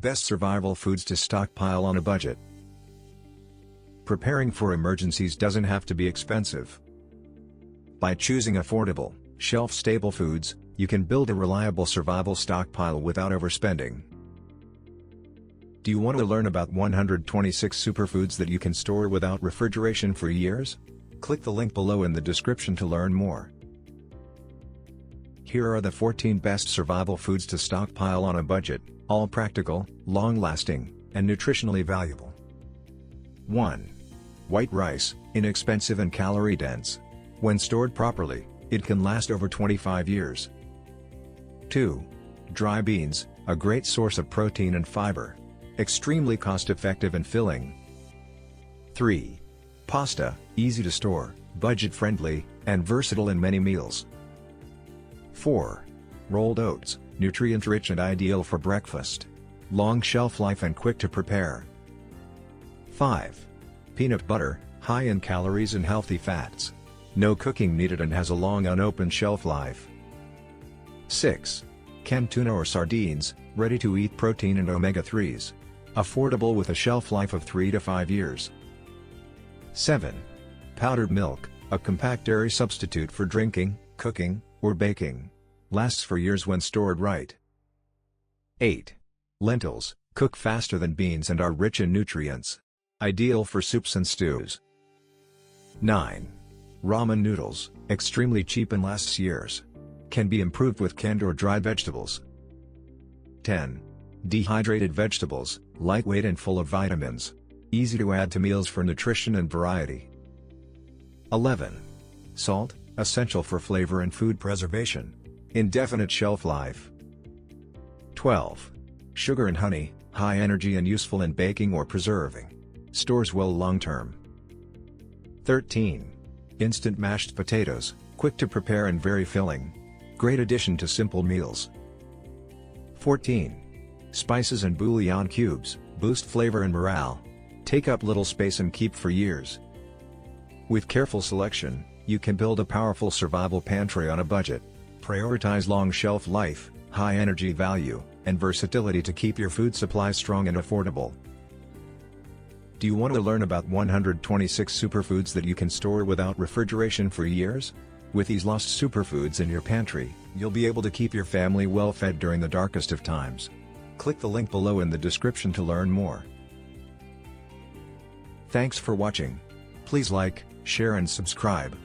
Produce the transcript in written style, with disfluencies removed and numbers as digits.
Best survival foods to stockpile on a budget. Preparing for emergencies doesn't have to be expensive. By choosing affordable, shelf-stable foods, you can build a reliable survival stockpile without overspending. Do you want to learn about 126 superfoods that you can store without refrigeration for years? Click the link below in the description to learn more. Here are the 14 best survival foods to stockpile on a budget, all practical, long-lasting, and nutritionally valuable. 1. White rice, inexpensive and calorie-dense. When stored properly, it can last over 25 years. 2. Dry beans, a great source of protein and fiber. Extremely cost-effective and filling. 3. Pasta, easy to store, budget-friendly, and versatile in many meals. 4. Rolled oats, nutrient-rich and ideal for breakfast. Long shelf life and quick to prepare. 5. Peanut butter, high in calories and healthy fats. No cooking needed and has a long unopened shelf life. 6. Canned tuna or sardines, ready-to-eat protein and omega-3s. Affordable with a shelf life of 3 to 5 years. 7. Powdered milk, a compact dairy substitute for drinking, cooking, or baking. Lasts for years when stored right. 8. Lentils, cook faster than beans and are rich in nutrients. Ideal for soups and stews. 9. Ramen noodles, extremely cheap and lasts years. Can be improved with canned or dried vegetables. 10. Dehydrated vegetables, lightweight and full of vitamins. Easy to add to meals for nutrition and variety. 11. Salt, essential for flavor and food preservation. Indefinite shelf life. 12. Sugar and honey, high energy and useful in baking or preserving. Stores well long-term. 13. Instant mashed potatoes, quick to prepare and very filling. Great addition to simple meals. 14. Spices and bouillon cubes, boost flavor and morale. Take up little space and keep for years. With careful selection, you can build a powerful survival pantry on a budget. Prioritize long shelf life, high energy value, and versatility to keep your food supply strong and affordable. Do you want to learn about 126 superfoods that you can store without refrigeration for years? With these lost superfoods in your pantry, you'll be able to keep your family well fed during the darkest of times. Click the link below in the description to learn more. Thanks for watching. Please like, share and subscribe.